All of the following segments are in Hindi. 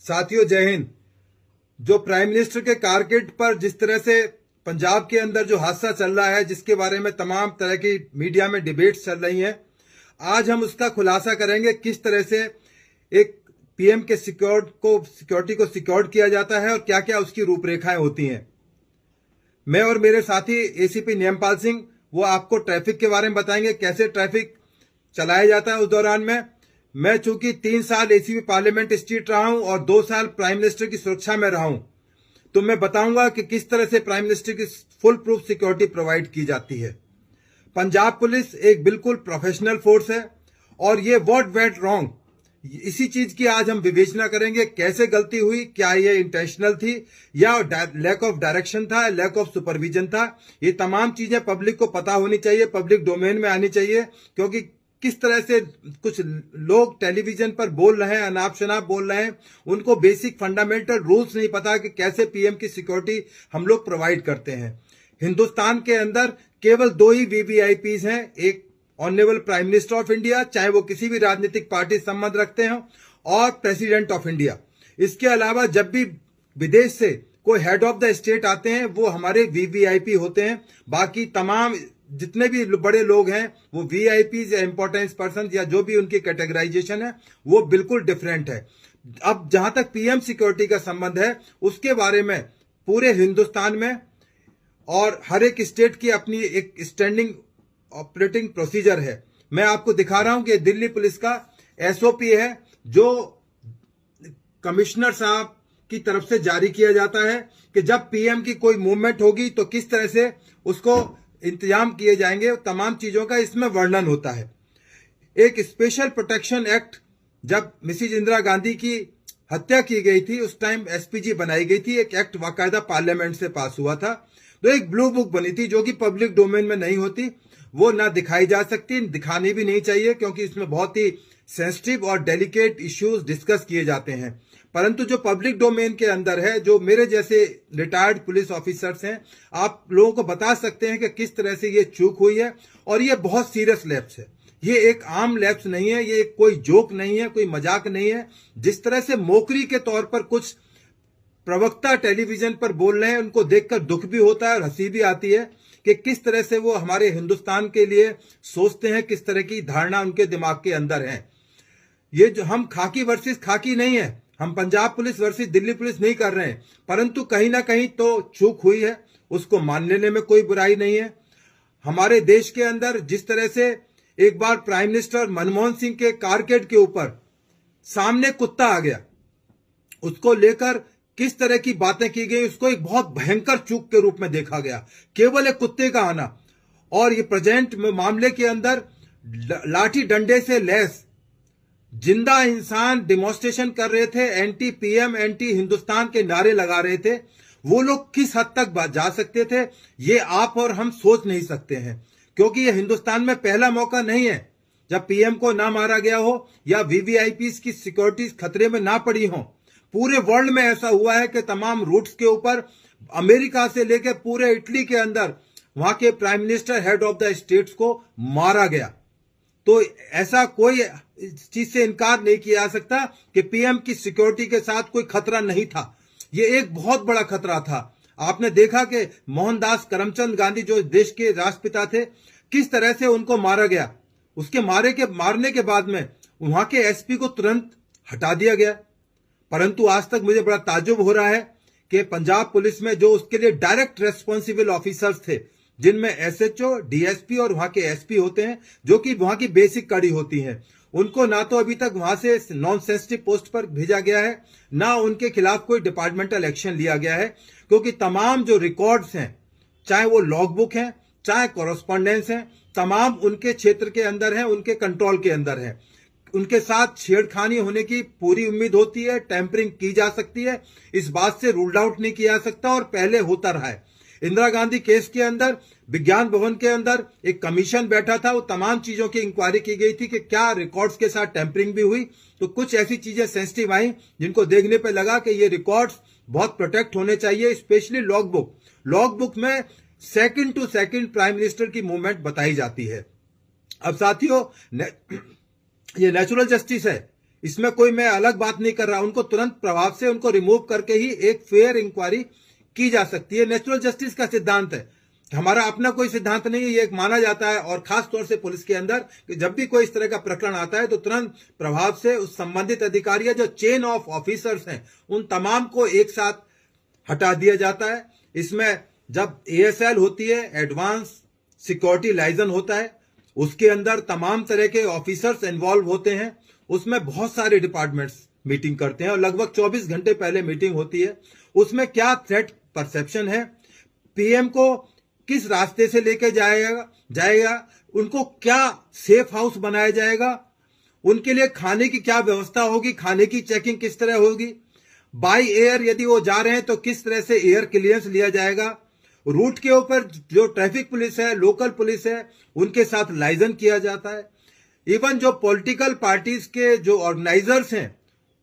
साथियों जय हिंद। जो प्राइम मिनिस्टर के कारकेड पर जिस तरह से पंजाब के अंदर जो हादसा चल रहा है, जिसके बारे में तमाम तरह की मीडिया में डिबेट्स चल रही हैं, आज हम उसका खुलासा करेंगे किस तरह से एक पीएम के सिक्योरिटी को सिक्योर्ड किया जाता है और क्या क्या उसकी रूपरेखाएं होती हैं। मैं और मेरे साथी एसीपी नियमपाल सिंह वो आपको ट्रैफिक के बारे में बताएंगे, कैसे ट्रैफिक चलाया जाता है। उस दौरान में मैं चूंकि 3 साल एसीपी पार्लियामेंट स्ट्रीट रहा हूं और 2 साल प्राइम मिनिस्टर की सुरक्षा में रहा हूं, तो मैं बताऊंगा कि किस तरह से प्राइम मिनिस्टर की फुल प्रूफ सिक्योरिटी प्रोवाइड की जाती है। पंजाब पुलिस एक बिल्कुल प्रोफेशनल फोर्स है और ये व्हाट वेंट रॉन्ग, इसी चीज की आज हम विवेचना करेंगे। कैसे गलती हुई, क्या ये इंटेंशनल थी या लैक ऑफ डायरेक्शन था, लैक ऑफ सुपरविजन था। ये तमाम चीजें पब्लिक को पता होनी चाहिए, पब्लिक डोमेन में आनी चाहिए, क्योंकि किस तरह से कुछ लोग टेलीविजन पर बोल रहे हैं, अनाप शनाप बोल रहे हैं, उनको बेसिक फंडामेंटल रूल्स नहीं पता कि कैसे पीएम की सिक्योरिटी हम लोग प्रोवाइड करते हैं। हिंदुस्तान के अंदर केवल 2 ही वीवीआईपीज हैं, एक honourable prime minister of India, चाहे वो किसी भी राजनीतिक पार्टी से संबंध रखते हो, और प्रेसिडेंट ऑफ इंडिया। इसके अलावा जब भी विदेश से कोई हेड ऑफ द स्टेट आते हैं वो हमारे वीवीआईपी होते हैं। बाकी तमाम जितने भी बड़े लोग हैं वो वीआईपीज या इंपॉर्टेंस पर्सन या जो भी उनकी कैटेगराइजेशन है वो बिल्कुल डिफरेंट है। अब जहां तक पीएम सिक्योरिटी का संबंध है उसके बारे में पूरे हिंदुस्तान में और हर एक स्टेट की अपनी एक स्टैंडिंग ऑपरेटिंग प्रोसीजर है। मैं आपको दिखा रहा हूं कि दिल्ली पुलिस का एसओपी है जो कमिश्नर साहब की तरफ से जारी किया जाता है कि जब पीएम की कोई मूवमेंट होगी तो किस तरह से उसको इंतजाम किए जाएंगे। तमाम चीजों का इसमें वर्णन होता है। एक स्पेशल प्रोटेक्शन एक्ट जब मिसेज इंदिरा गांधी की हत्या की गई थी उस टाइम एसपीजी बनाई गई थी। एक एक्ट बाकायदा पार्लियामेंट से पास हुआ था, तो एक ब्लू बुक बनी थी जो कि पब्लिक डोमेन में नहीं होती, वो ना दिखाई जा सकती, दिखानी भी नहीं चाहिए, क्योंकि इसमें बहुत ही सेंसिटिव और डेलिकेट इश्यूज डिस्कस किए जाते हैं। परंतु जो पब्लिक डोमेन के अंदर है, जो मेरे जैसे रिटायर्ड पुलिस ऑफिसर्स हैं, आप लोगों को बता सकते हैं कि किस तरह से ये चूक हुई है और ये बहुत सीरियस लैप्स है। ये एक आम लैप्स नहीं है, ये कोई जोक नहीं है, कोई मजाक नहीं है। जिस तरह से मोकरी के तौर पर कुछ प्रवक्ता टेलीविजन पर बोल रहे हैं, उनको देखकर दुख भी होता है और हंसी भी आती है कि किस तरह से वो हमारे हिंदुस्तान के लिए सोचते हैं, किस तरह की धारणा उनके दिमाग के अंदर है। ये जो हम खाकी वर्सेस खाकी नहीं है, हम Punjab police versus Delhi police नहीं कर रहे हैं, परंतु कहीं ना कहीं तो चूक हुई है, उसको मान लेने में कोई बुराई नहीं है। हमारे देश के अंदर जिस तरह से एक बार प्राइम मिनिस्टर मनमोहन सिंह के कारकेड के ऊपर सामने कुत्ता आ गया, उसको लेकर किस तरह की बातें की गई, उसको एक बहुत भयंकर चूक के रूप में देखा गया, केवल एक कुत्ते का आना। और ये प्रेजेंट मामले के अंदर लाठी डंडे से लैस जिंदा इंसान डिमॉन्स्ट्रेशन कर रहे थे, एंटी पीएम एंटी हिंदुस्तान के नारे लगा रहे थे। वो लोग किस हद तक जा सकते थे ये आप और हम सोच नहीं सकते हैं, क्योंकि ये हिंदुस्तान में पहला मौका नहीं है जब पीएम को ना मारा गया हो या वीवीआईपी की सिक्योरिटी खतरे में ना पड़ी हो। पूरे वर्ल्ड में ऐसा हुआ है कि तमाम रूट्स के ऊपर अमेरिका से लेकर पूरे इटली के अंदर वहां के prime minister head of the states को मारा गया। तो ऐसा कोई चीज से इनकार नहीं किया जा सकता कि पीएम की सिक्योरिटी के साथ कोई खतरा नहीं था। ये एक बहुत बड़ा खतरा था। आपने देखा कि मोहनदास करमचंद गांधी जो देश के राष्ट्रपिता थे, किस तरह से उनको मारा गया। उसके मारने के बाद में वहां के एसपी को तुरंत हटा दिया गया। परंतु आज तक मुझे बड़ा ताज्जुब हो रहा है कि पंजाब पुलिस में जो उसके लिए डायरेक्ट रेस्पॉन्सिबल ऑफिसर्स थे, जिनमें एसएचओ, डीएसपी और वहां के एसपी होते हैं, जो कि वहां की बेसिक कड़ी होती हैं, उनको ना तो अभी तक वहां से नॉन सेंसिटिव पोस्ट पर भेजा गया है, ना उनके खिलाफ कोई डिपार्टमेंटल एक्शन लिया गया है, क्योंकि तमाम जो रिकॉर्ड्स हैं, चाहे वो लॉग बुक हैं, चाहे कॉरेस्पॉन्डेंस हैं, तमाम उनके क्षेत्र के अंदर हैं, उनके कंट्रोल के अंदर है। उनके साथ छेड़खानी होने की पूरी उम्मीद होती है, टेम्परिंग की जा सकती है, इस बात से रूल्ड आउट नहीं किया जा सकता और पहले होता रहा है। इंदिरा गांधी केस के अंदर विज्ञान भवन के अंदर एक कमीशन बैठा था, वो तमाम चीजों की इंक्वायरी की गई थी कि क्या रिकॉर्ड्स के साथ टेम्परिंग भी हुई। तो कुछ ऐसी चीजें सेंसिटिव आई जिनको देखने पे लगा कि ये रिकॉर्ड्स बहुत प्रोटेक्ट होने चाहिए, specially log book. Log book में second to second prime minister की मूवमेंट बताई जाती है। अब साथियों, ये नेचुरल जस्टिस है, इसमें कोई मैं अलग बात नहीं कर रहा। उनको तुरंत प्रभाव से उनको रिमूव करके ही एक फेयर इंक्वायरी की जा सकती है। नेचुरल जस्टिस का सिद्धांत है, हमारा अपना कोई सिद्धांत नहीं है, ये एक माना जाता है। और खास तौर से पुलिस के अंदर कि जब भी कोई इस तरह का प्रकरण आता है तो तुरंत प्रभाव से उस संबंधित अधिकारी या जो चेन ऑफ ऑफिसर्स हैं उन तमाम को एक साथ हटा दिया जाता है। इसमें जब ASL होती है, एडवांस सिक्योरिटी लाइजन होता है, उसके अंदर तमाम तरह के ऑफिसर्स इन्वॉल्व होते हैं। उसमें बहुत सारे डिपार्टमेंट्स मीटिंग करते हैं और लगभग 24 घंटे पहले मीटिंग होती है। उसमें क्या थ्रेट परसेप्शन है, PM को किस रास्ते से लेकर जाएगा, उनको क्या सेफ हाउस बनाया जाएगा, उनके लिए खाने की क्या व्यवस्था होगी, खाने की चेकिंग किस तरह होगी, बाय एयर यदि वो जा रहे हैं तो किस तरह से एयर क्लियरेंस लिया जाएगा, रूट के ऊपर जो ट्रैफिक पुलिस है, लोकल पुलिस है, उनके साथ लाइजन किया जाता है। इवन जो पॉलिटिकल पार्टीज के जो ऑर्गेनाइजर्स हैं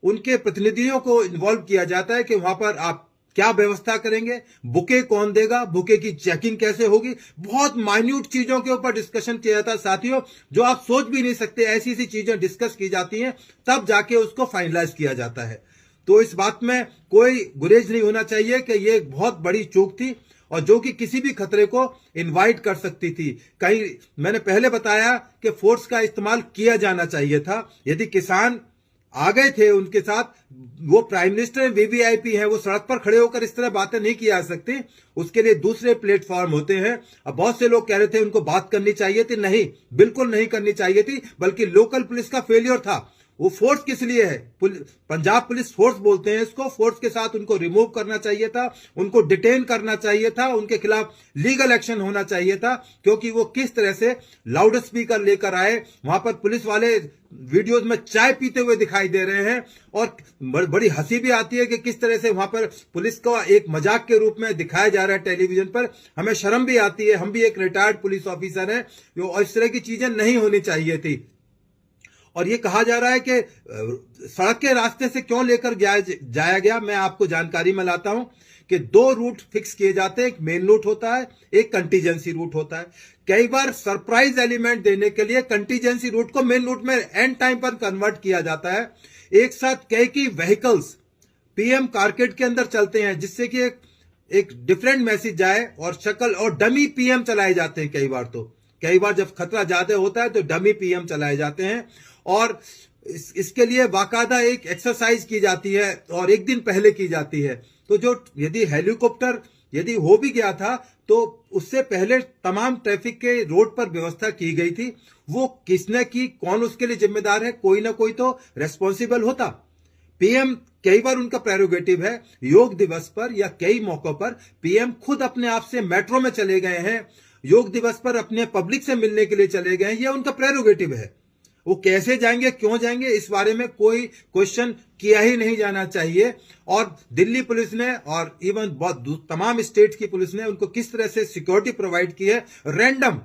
उनके प्रतिनिधियों को इन्वॉल्व किया जाता है कि वहां पर आप क्या व्यवस्था करेंगे, बुके कौन देगा, बुके की चेकिंग कैसे होगी। बहुत माइन्यूट चीजों के ऊपर डिस्कशन किया जाता है साथियों, जो आप सोच भी नहीं सकते। ऐसी ऐसी चीजें डिस्कस की जाती हैं, तब जाके उसको फाइनलाइज किया जाता है। तो इस बात में कोई गुरेज नहीं होना चाहिए कि ये एक बहुत बड़ी चूक थी और जो कि किसी भी खतरे को इनवाइट कर सकती थी। कहीं मैंने पहले बताया कि फोर्स का इस्तेमाल किया जाना चाहिए था। यदि किसान आ गए थे उनके साथ, वो प्राइम मिनिस्टर VVIP हैं, वो सड़क पर खड़े होकर इस तरह बातें नहीं की जा सकती। उसके लिए दूसरे प्लेटफॉर्म होते हैं। अब बहुत से लोग कह रहे थे उनको बात करनी चाहिए थी, नहीं, बिल्कुल नहीं करनी चाहिए थी, बल्कि लोकल पुलिस का फेलियर था। वो फोर्स किस लिए है, पंजाब पुलिस फोर्स बोलते हैं इसको, फोर्स के साथ उनको रिमूव करना चाहिए था, उनको डिटेन करना चाहिए था, उनके खिलाफ लीगल एक्शन होना चाहिए था। क्योंकि वो किस तरह से लाउड स्पीकर लेकर आए, वहां पर पुलिस वाले वीडियोज में चाय पीते हुए दिखाई दे रहे हैं और बड़ी हंसी भी आती है कि किस तरह से वहां पर पुलिस को एक मजाक के रूप में दिखाया जा रहा है टेलीविजन पर। हमें शर्म भी आती है, हम भी एक रिटायर्ड पुलिस ऑफिसर हैं, और इस तरह की चीजें नहीं होनी चाहिए थी। और ये कहा जा रहा है कि सड़क के रास्ते से क्यों लेकर जाया गया, मैं आपको जानकारी में लाता हूं कि 2 रूट फिक्स किए जाते हैं, एक मेन रूट होता है, एक कंटीजेंसी रूट होता है। कई बार सरप्राइज एलिमेंट देने के लिए कंटीजेंसी रूट को मेन रूट में एंड टाइम पर कन्वर्ट किया जाता है। एक साथ कई व्हीकल्स PM कारकेड के अंदर चलते हैं, जिससे कि एक डिफरेंट मैसेज जाए और शक्ल और डमी PM चलाए जाते हैं। कई बार जब खतरा ज्यादा होता है तो डमी PM चलाए जाते हैं और इसके लिए बाकायदा एक एक्सरसाइज की जाती है और एक दिन पहले की जाती है। तो जो यदि हेलीकॉप्टर यदि हो भी गया था तो उससे पहले तमाम ट्रैफिक के रोड पर व्यवस्था की गई थी। वो किसने की, कौन उसके लिए जिम्मेदार है, कोई ना कोई तो रेस्पॉन्सिबल होता। PM कई बार उनका प्रेरोगेटिव है, योग दिवस पर या कई मौकों पर PM खुद अपने आप से मेट्रो में चले गए हैं, योग दिवस पर अपने पब्लिक से मिलने के लिए चले गए हैं, यह उनका प्रेरोगेटिव है। वो कैसे जाएंगे, क्यों जाएंगे, इस बारे में कोई क्वेश्चन किया ही नहीं जाना चाहिए। और दिल्ली पुलिस ने और इवन बहुत तमाम स्टेट की पुलिस ने उनको किस तरह से सिक्योरिटी प्रोवाइड की है, रैंडम।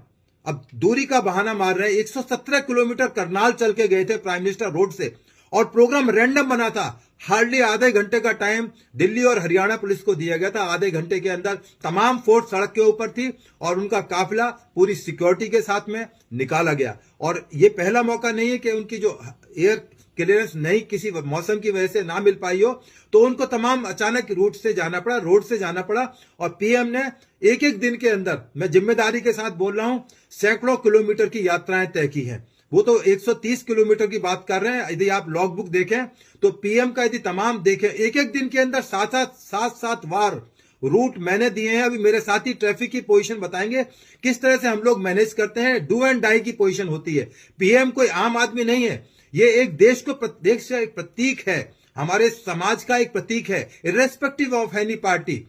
अब दूरी का बहाना मार रहे हैं, 117 किलोमीटर करनाल चल के गए थे प्राइम मिनिस्टर रोड से और प्रोग्राम रैंडम बना था। हार्डली आधे घंटे का टाइम दिल्ली और हरियाणा पुलिस को दिया गया था। आधे घंटे के अंदर तमाम फोर्स सड़क के ऊपर थी और उनका काफिला पूरी सिक्योरिटी के साथ में निकाला गया। और ये पहला मौका नहीं है कि उनकी जो एयर क्लियरेंस नहीं किसी मौसम की वजह से ना मिल पाई हो, तो उनको तमाम अचानक रूट से जाना पड़ा, रोड से जाना पड़ा। और PM ने एक एक दिन के अंदर, मैं जिम्मेदारी के साथ बोल रहा हूं, सैकड़ों किलोमीटर की यात्राएं तय की हैं। वो तो 130 किलोमीटर की बात कर रहे हैं। यदि आप लॉग बुक देखें तो PM का यदि तमाम देखें, एक एक दिन के अंदर 7 बार रूट मैंने दिए हैं। अभी मेरे साथी ट्रैफिक की पोजीशन बताएंगे किस तरह से हम लोग मैनेज करते हैं। डू एंड डाई की पोजीशन होती है। PM कोई आम आदमी नहीं है, ये एक देश का एक प्रतीक है, हमारे समाज का एक प्रतीक है, इर्रेस्पेक्टिव ऑफ एनी पार्टी।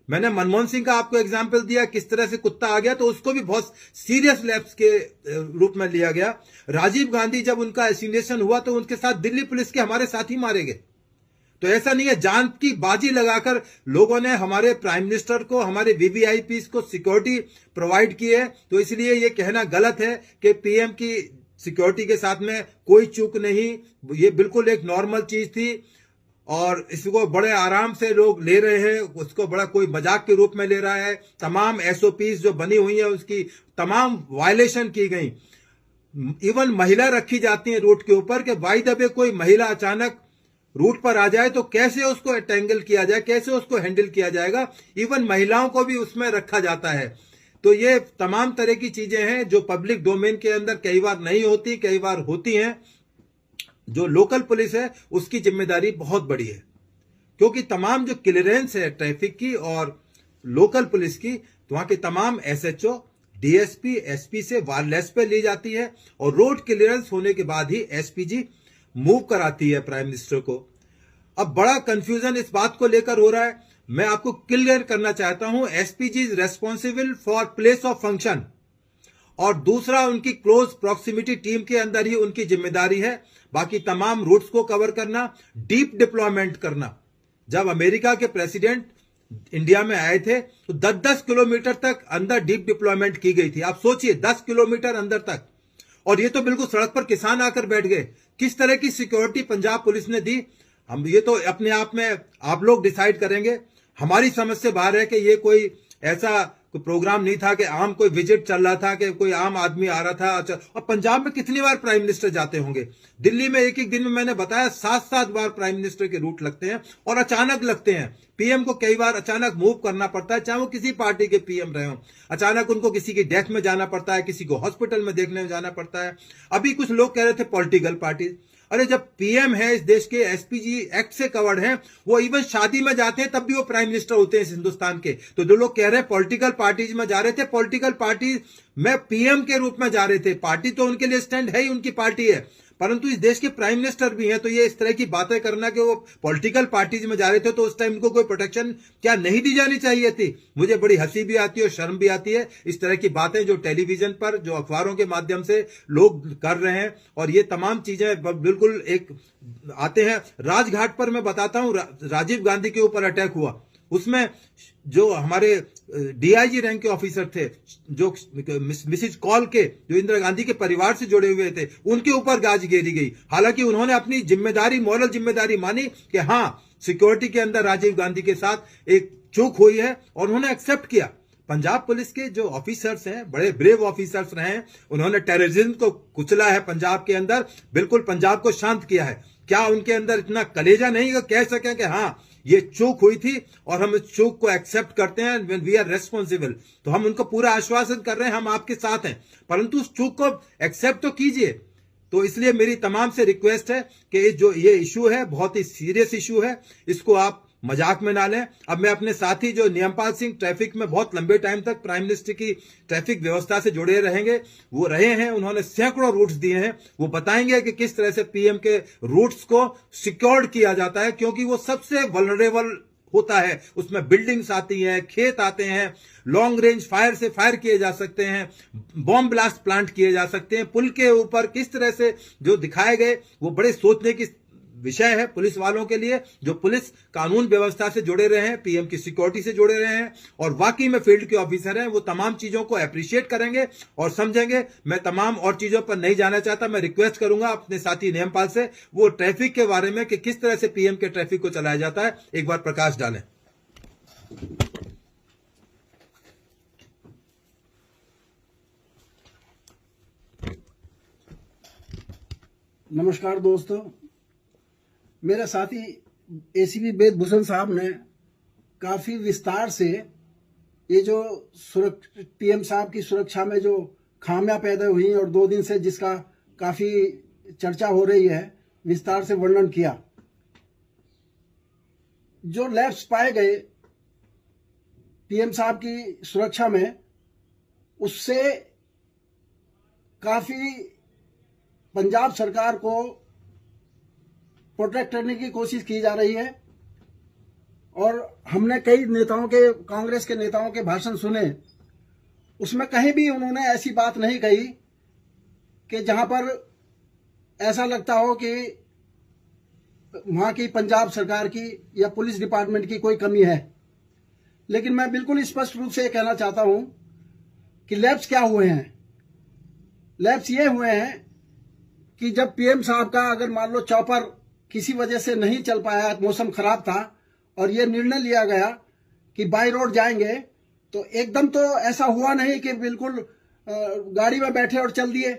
मैंने मनमोहन सिंह का आपको एग्जाम्पल दिया, किस तरह से कुत्ता आ गया तो उसको भी बहुत सीरियस लैप्स के रूप में लिया गया। राजीव गांधी जब उनका एसिग्नेशन हुआ तो उनके साथ दिल्ली पुलिस के हमारे साथी मारे गए। तो ऐसा नहीं है, जान की बाजी लगाकर लोगों ने हमारे प्राइम मिनिस्टर को, हमारे VVIP को सिक्योरिटी प्रोवाइड की है। तो इसलिए यह कहना गलत है कि PM की सिक्योरिटी के साथ में कोई चूक नहीं, ये बिल्कुल एक नॉर्मल चीज थी और इसको बड़े आराम से लोग ले रहे हैं, उसको बड़ा कोई मजाक के रूप में ले रहा है। तमाम SOPs जो बनी हुई है उसकी तमाम वायलेशन की गई। इवन महिला रखी जाती है रूट के ऊपर कि बाय द वे कोई महिला अचानक रूट पर आ जाए तो कैसे उसको टैंगल किया जाए, कैसे उसको हैंडल किया जाएगा। इवन महिलाओं को भी उसमें रखा जाता है। तो ये तमाम तरह की चीजें हैं जो पब्लिक डोमेन के अंदर कई बार नहीं होती, कई बार होती हैं। जो लोकल पुलिस है उसकी जिम्मेदारी बहुत बड़ी है, क्योंकि तमाम जो क्लियरेंस है ट्रैफिक की और लोकल पुलिस की, तो वहां के तमाम एसएचओ, डीएसपी, एसपी से वायरलेस पे ली जाती है और रोड क्लियरेंस होने के बाद ही एसपीजी मूव कराती है प्राइम मिनिस्टर को। अब बड़ा कंफ्यूजन इस बात को लेकर हो रहा है, मैं आपको क्लियर करना चाहता हूं। SPG is responsible for place of function, और दूसरा उनकी क्लोज प्रॉक्सिमिटी टीम के अंदर ही उनकी जिम्मेदारी है बाकी तमाम रूट्स को कवर करना, डीप डिप्लॉयमेंट करना। जब अमेरिका के प्रेसिडेंट इंडिया में आए थे तो 10-10 किलोमीटर तक अंदर डीप डिप्लॉयमेंट की गई थी। आप सोचिए 10 किलोमीटर अंदर तक, और ये तो बिल्कुल सड़क पर किसान आकर बैठ गए। किस तरह की सिक्योरिटी पंजाब पुलिस ने दी, हम ये तो अपने आप में आप लोग डिसाइड करेंगे। हमारी समझ से बाहर है कि ये कोई ऐसा प्रोग्राम नहीं था कि आम कोई विजिट चल रहा था कि कोई आम आदमी आ रहा था। और पंजाब में कितनी बार प्राइम मिनिस्टर जाते होंगे, दिल्ली में एक एक दिन में मैंने बताया 7-7 बार प्राइम मिनिस्टर के रूट लगते हैं और अचानक लगते हैं। पीएम को कई बार अचानक मूव करना पड़ता है, चाहे वो किसी पार्टी के पीएम रहे हो। अचानक उनको किसी की डेथ में जाना पड़ता है, किसी को हॉस्पिटल में देखने में जाना पड़ता है। अभी कुछ लोग कह रहे थे पॉलिटिकल पार्टी, अरे जब पीएम है इस देश के, एसपीजी एक्ट से कवर्ड है, वो इवन शादी में जाते हैं तब भी वो प्राइम मिनिस्टर होते हैं इस हिंदुस्तान के। तो जो लोग कह रहे हैं पॉलिटिकल पार्टीज में जा रहे थे, पॉलिटिकल पार्टी में पीएम के रूप में जा रहे थे। पार्टी तो उनके लिए स्टैंड है ही, उनकी पार्टी है, परंतु इस देश के प्राइम मिनिस्टर भी हैं। तो ये इस तरह की बातें करना कि वो पॉलिटिकल पार्टीज में जा रहे थे तो उस टाइम इनको कोई प्रोटेक्शन क्या नहीं दी जानी चाहिए थी। मुझे बड़ी हंसी भी आती है और शर्म भी आती है इस तरह की बातें जो टेलीविजन पर, जो अखबारों के माध्यम से लोग कर रहे हैं। और ये तमाम चीजें बिल्कुल एक आते हैं। राजघाट पर मैं बताता हूं, राजीव गांधी के ऊपर अटैक हुआ, उसमें जो हमारे डीआईजी रैंक के ऑफिसर थे, जो मिसिज कॉल के, जो इंदिरा गांधी के परिवार से जुड़े हुए थे, उनके ऊपर गाज घेरी गई। हालांकि उन्होंने अपनी जिम्मेदारी, मॉरल जिम्मेदारी मानी कि हां सिक्योरिटी के अंदर राजीव गांधी के साथ एक चूक हुई है और उन्होंने एक्सेप्ट किया। पंजाब पुलिस के जो ऑफिसर्स हैं, बड़े ब्रेव ऑफिसर्स रहे हैं, उन्होंने टेररिज्म को कुचला है पंजाब के अंदर, बिल्कुल पंजाब को शांत किया है। क्या उनके अंदर इतना कलेजा नहीं कि कह सकें कि हाँ ये चूक हुई थी और हम इस चूक को एक्सेप्ट करते हैं, व्हेन वी आर रेस्पॉन्सिबल। तो हम उनको पूरा आश्वासन कर रहे हैं, हम आपके साथ हैं, परंतु उस चूक को एक्सेप्ट तो कीजिए। तो इसलिए मेरी तमाम से रिक्वेस्ट है कि जो ये इशू है बहुत ही सीरियस इशू है, इसको आप मजाक में ना लें। अब मैं अपने साथी जो नियमपाल सिंह ट्रैफिक में बहुत लंबे टाइम तक प्राइम मिनिस्टर की ट्रैफिक व्यवस्था से जुड़े रहेंगे, वो रहे हैं, उन्होंने सैकड़ों रूट्स दिए हैं, वो बताएंगे कि किस तरह से पीएम के रूट्स को सिक्योर्ड किया जाता है, क्योंकि वो सबसे वल्नरेबल होता है। उसमें बिल्डिंग्स आती हैं, खेत आते हैं, लॉन्ग रेंज फायर से फायर किए जा सकते हैं, बॉम्ब ब्लास्ट प्लांट किए जा सकते हैं। पुल के ऊपर किस तरह से जो दिखाए गए वो बड़े सोचने की विषय है पुलिस वालों के लिए, जो पुलिस कानून व्यवस्था से जुड़े रहे हैं, पीएम की सिक्योरिटी से जुड़े रहे हैं और वाकई में फील्ड के ऑफिसर हैं। वो तमाम चीजों को अप्रिशिएट करेंगे और समझेंगे। मैं तमाम और चीजों पर नहीं जाना चाहता। मैं रिक्वेस्ट करूंगा अपने साथी नियमपाल से, वो ट्रैफिक के बारे में कि किस तरह से पीएम के ट्रैफिक को चलाया जाता है, एक बार प्रकाश डालें। नमस्कार दोस्तों, मेरे साथी एसीपी वेद भूषण साहब ने काफी विस्तार से ये जो पीएम साहब की सुरक्षा में जो खामियां पैदा हुई और 2 दिन से जिसका काफी चर्चा हो रही है, विस्तार से वर्णन किया। जो लैप्स पाए गए पीएम साहब की सुरक्षा में, उससे काफी पंजाब सरकार को प्रोटेक्ट करने की कोशिश की जा रही है। और हमने कई नेताओं के, कांग्रेस के नेताओं के भाषण सुने, उसमें कहीं भी उन्होंने ऐसी बात नहीं कही कि जहां पर ऐसा लगता हो कि वहां की पंजाब सरकार की या पुलिस डिपार्टमेंट की कोई कमी है। लेकिन मैं बिल्कुल स्पष्ट रूप से ये कहना चाहता हूं कि लैप्स क्या हुए हैं। लैप्स ये हुए हैं कि जब पीएम साहब का अगर मान लो चॉपर किसी वजह से नहीं चल पाया, मौसम खराब था और ये निर्णय लिया गया कि बाई रोड जाएंगे, तो एकदम तो ऐसा हुआ नहीं कि बिल्कुल गाड़ी में बैठे और चल दिए।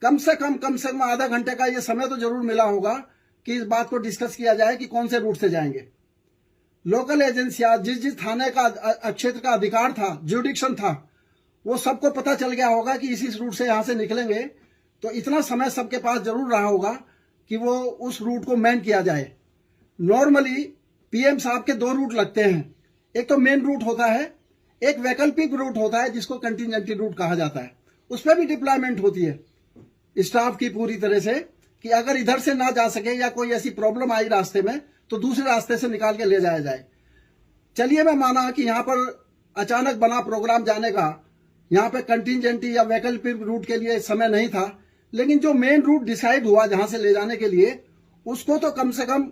कम से कम आधा घंटे का ये समय तो जरूर मिला होगा कि इस बात को डिस्कस किया जाए कि कौन से रूट से जाएंगे। लोकल एजेंसियां जिस थाने का क्षेत्र का अधिकार था, जुडिक्शन था, वो सबको पता चल गया होगा कि इस रूट से यहां से निकलेंगे, तो इतना समय सबके पास जरूर रहा होगा कि वो उस रूट को मैन किया जाए। नॉर्मली पीएम साहब के 2 रूट लगते हैं, एक तो मेन रूट होता है, एक वैकल्पिक रूट होता है जिसको कंटिजेंसी रूट कहा जाता है। उस पर भी डिप्लॉयमेंट होती है स्टाफ की पूरी तरह से कि अगर इधर से ना जा सके या कोई ऐसी प्रॉब्लम आई रास्ते में तो दूसरे रास्ते से निकाल के ले जाया जाए। चलिए मैं माना कि यहां पर अचानक बना प्रोग्राम जाने का, यहां पे कंटिजेंसी या वैकल्पिक रूट के लिए समय नहीं था, लेकिन जो मेन रूट डिसाइड हुआ जहां से ले जाने के लिए, उसको तो कम से कम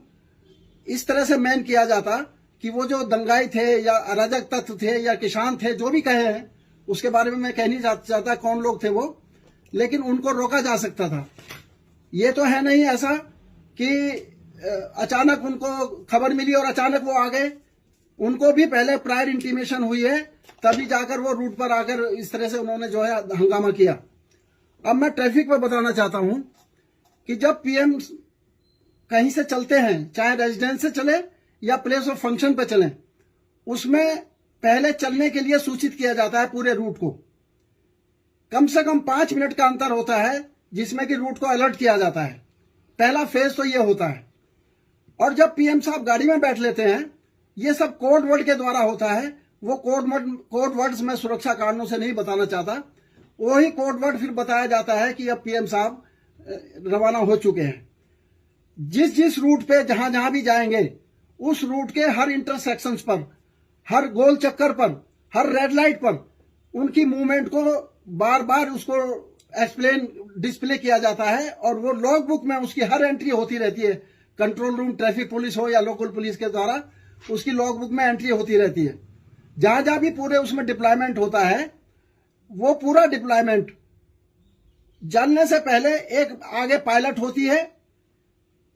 इस तरह से मैन किया जाता कि वो जो दंगाई थे या अराजक तत्व थे या किसान थे, जो भी कहे हैं, उसके बारे में मैं कह नहीं चाहता कौन लोग थे वो, लेकिन उनको रोका जा सकता था। ये तो है नहीं ऐसा कि अचानक उनको खबर मिली और अचानक वो आ गए। उनको भी पहले प्रायर इंटीमेशन हुई है, तभी जाकर वो रूट पर आकर इस तरह से उन्होंने जो है हंगामा किया। अब मैं ट्रैफिक पर बताना चाहता हूं कि जब पीएम कहीं से चलते हैं, चाहे रेजिडेंस से चले या प्लेस ऑफ फंक्शन पे चलें, उसमें पहले चलने के लिए सूचित किया जाता है पूरे रूट को। कम से कम 5 मिनट का अंतर होता है जिसमें कि रूट को अलर्ट किया जाता है। पहला फेज तो ये होता है। और जब पीएम साहब गाड़ी में बैठ लेते हैं, ये सब कोड वर्ड के द्वारा होता है। वो कोड वर्ड्स मैं सुरक्षा कारणों से नहीं बताना चाहता। वही कोड वर्ड फिर बताया जाता है कि अब पीएम साहब रवाना हो चुके हैं। जिस रूट पे जहां जहां भी जाएंगे, उस रूट के हर इंटरसेक्शंस पर, हर गोल चक्कर पर, हर रेड लाइट पर उनकी मूवमेंट को बार बार उसको डिस्प्ले किया जाता है और वो लॉग बुक में उसकी हर एंट्री होती रहती है। कंट्रोल रूम, ट्रैफिक पुलिस हो या लोकल पुलिस के द्वारा उसकी लॉग बुक में एंट्री होती रहती है। जहां जहां भी पूरे उसमें डिप्लॉयमेंट होता है, वो पूरा डिप्लॉयमेंट जानने से पहले एक आगे पायलट होती है,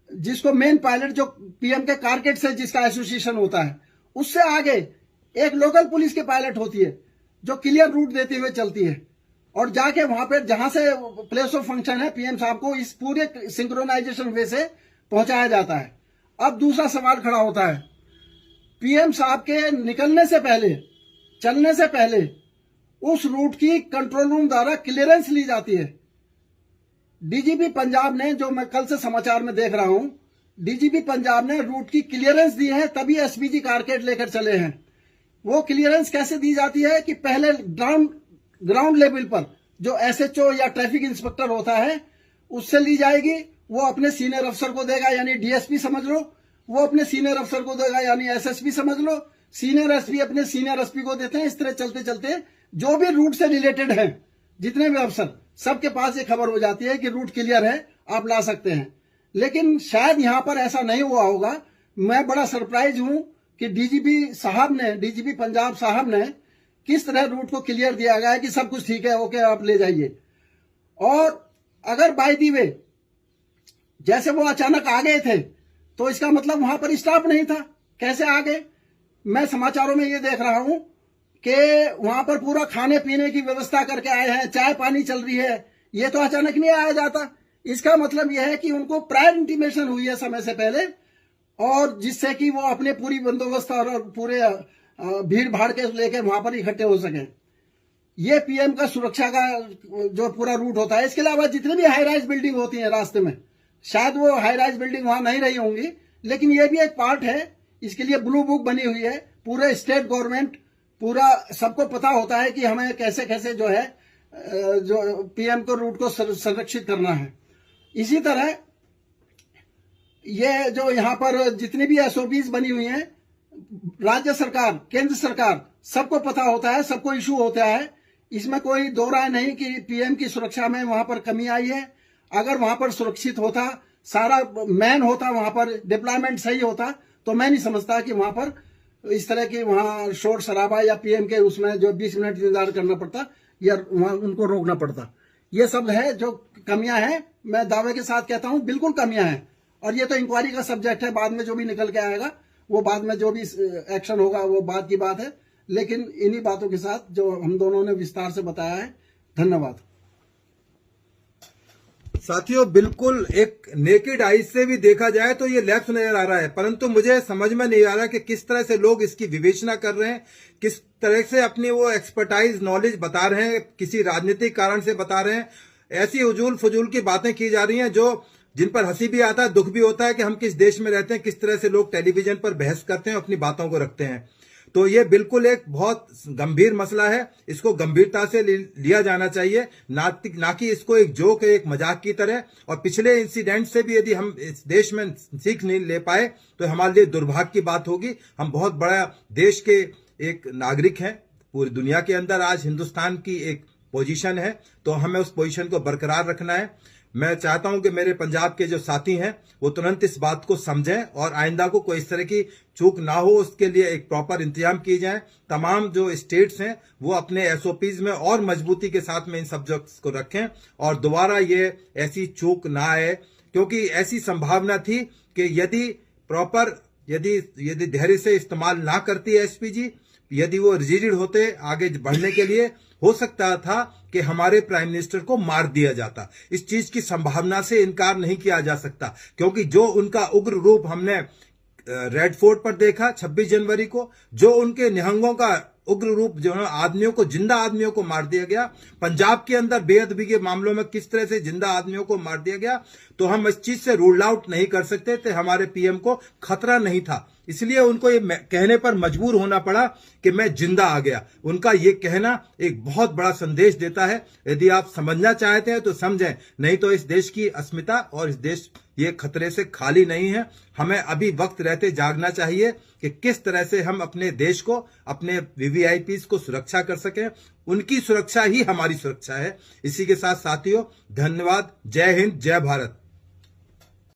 जिसको मेन पायलट जो पीएम के कारकेट से जिसका एसोसिएशन होता है, उससे आगे एक लोकल पुलिस के पायलट होती है जो क्लियर रूट देते हुए चलती है और जाके वहां पर जहां से प्लेस ऑफ फंक्शन है पीएम साहब को इस पूरे सिंक्रोनाइजेशन वे से पहुंचाया जाता है। अब दूसरा सवाल खड़ा होता है, पीएम साहब के निकलने से पहले, चलने से पहले उस रूट की कंट्रोल रूम द्वारा क्लियरेंस ली जाती है। डीजीपी पंजाब ने, जो मैं कल से समाचार में देख रहा हूं, डीजीपी पंजाब ने रूट की क्लियरेंस दी है, तभी एसपीजी कारकेट लेकर चले हैं। वो क्लियरेंस कैसे दी जाती है कि पहले ग्राउंड लेवल पर जो एसएचओ या ट्रैफिक इंस्पेक्टर होता है उससे ली जाएगी। वो अपने सीनियर अफसर को देगा, यानी डीएसपी समझ लो, वो अपने सीनियर अफसर को देगा, यानी एसएसपी समझ लो, सीनियर एसपी अपने सीनियर एसपी को देते हैं। इस तरह चलते चलते जो भी रूट से रिलेटेड है, जितने भी अफसर, सबके पास ये खबर हो जाती है कि रूट क्लियर है, आप ला सकते हैं। लेकिन शायद यहां पर ऐसा नहीं हुआ होगा। मैं बड़ा सरप्राइज हूं कि डीजीपी पंजाब साहब ने किस तरह रूट को क्लियर दिया गया है कि सब कुछ ठीक है, ओके, आप ले जाइए। और अगर बाय दी वे जैसे वो अचानक आ गए थे, तो इसका मतलब वहां पर स्टाफ नहीं था, कैसे आ गए? मैं समाचारों में ये देख रहा हूं कि वहां पर पूरा खाने पीने की व्यवस्था करके आए हैं, चाय पानी चल रही है। ये तो अचानक नहीं आया जाता। इसका मतलब यह है कि उनको प्रायर इंटीमेशन हुई है समय से पहले, और जिससे कि वो अपने पूरी बंदोबस्त और पूरे भीड़ भाड़ के लेकर वहां पर इकट्ठे हो सके। ये पीएम का सुरक्षा का जो पूरा रूट होता है। इसके अलावा जितनी भी हाई राइज बिल्डिंग होती है रास्ते में, शायद वो हाई राइज बिल्डिंग वहां नहीं रही होंगी, लेकिन ये भी एक पार्ट है। इसके लिए ब्लू बुक बनी हुई है। पूरे स्टेट गवर्नमेंट, पूरा सबको पता होता है कि हमें कैसे कैसे जो है जो पीएम को रूट को संरक्षित करना है। इसी तरह ये जो यहाँ पर जितनी भी एसओपीज बनी हुई हैं, राज्य सरकार, केंद्र सरकार, सबको पता होता है, सबको इशू होता है। इसमें कोई दो राय नहीं कि पीएम की सुरक्षा में वहां पर कमी आई है। अगर वहां पर सुरक्षित होता, सारा मैन होता, वहां पर डिप्लॉयमेंट सही होता, तो मैं नहीं समझता कि वहां पर इस तरह की वहां शोर शराबा या पीएम के उसमें जो 20 मिनट इंतजार करना पड़ता या वहां उनको रोकना पड़ता। ये सब है जो कमियां हैं। मैं दावे के साथ कहता हूं बिल्कुल कमियां हैं, और ये तो इंक्वायरी का सब्जेक्ट है। बाद में जो भी निकल के आएगा, वो बाद में जो भी एक्शन होगा वो बात की बात है। लेकिन इन्हीं बातों के साथ जो हम दोनों ने विस्तार से बताया है, धन्यवाद। साथियों, बिल्कुल एक नेकेड आईज से भी देखा जाए तो ये लैप्स नजर आ रहा है, परंतु मुझे समझ में नहीं आ रहा कि किस तरह से लोग इसकी विवेचना कर रहे हैं, किस तरह से अपनी वो एक्सपर्टाइज नॉलेज बता रहे हैं, किसी राजनीतिक कारण से बता रहे हैं। ऐसी उजूल फजूल की बातें की जा रही हैं जो जिन पर हंसी भी आता है, दुख भी होता है कि हम किस देश में रहते हैं, किस तरह से लोग टेलीविजन पर बहस करते हैं, अपनी बातों को रखते हैं। तो ये बिल्कुल एक बहुत गंभीर मसला है, इसको गंभीरता से लिया जाना चाहिए, ना कि इसको एक जोक, एक मजाक की तरह। और पिछले इंसिडेंट से भी यदि हम इस देश में सीख नहीं ले पाए तो हमारे लिए दुर्भाग्य की बात होगी। हम बहुत बड़ा देश के एक नागरिक हैं, पूरी दुनिया के अंदर आज हिंदुस्तान की एक पोजीशन है, तो हमें उस पोजीशन को बरकरार रखना है। मैं चाहता हूं कि मेरे पंजाब के जो साथी हैं वो तुरंत इस बात को समझें और आइंदा को कोई इस तरह की चूक ना हो, उसके लिए एक प्रॉपर इंतजाम किए जाए। तमाम जो स्टेट्स हैं वो अपने एसओपीज में और मजबूती के साथ में इन सब्जेक्ट्स को रखें और दोबारा ये ऐसी चूक ना आए, क्योंकि ऐसी संभावना थी कि यदि धैर्य से इस्तेमाल ना करती एसपीजी, यदि वो रिजिड होते आगे बढ़ने के लिए, हो सकता था कि हमारे प्राइम मिनिस्टर को मार दिया जाता। इस चीज की संभावना से इनकार नहीं किया जा सकता, क्योंकि जो उनका उग्र रूप हमने रेड फोर्ट पर देखा 26 जनवरी को, जो उनके निहंगों का उग्र रूप, जो आदमियों को, जिंदा आदमियों को मार दिया गया, पंजाब के अंदर बेअदबी के मामलों में किस तरह से जिंदा आदमियों को मार दिया गया, तो हम इस चीज से रूल आउट नहीं कर सकते थे। हमारे पीएम को खतरा नहीं था, इसलिए उनको ये कहने पर मजबूर होना पड़ा कि मैं जिंदा आ गया। उनका ये कहना एक बहुत बड़ा संदेश देता है। यदि आप समझना चाहते हैं तो समझें, नहीं तो इस देश की अस्मिता और इस देश ये खतरे से खाली नहीं है। हमें अभी वक्त रहते जागना चाहिए कि किस तरह से हम अपने देश को, अपने वीवीआईपीज को सुरक्षा कर सकें। उनकी सुरक्षा ही हमारी सुरक्षा है। इसी के साथ साथियों, धन्यवाद। जय हिंद, जय भारत।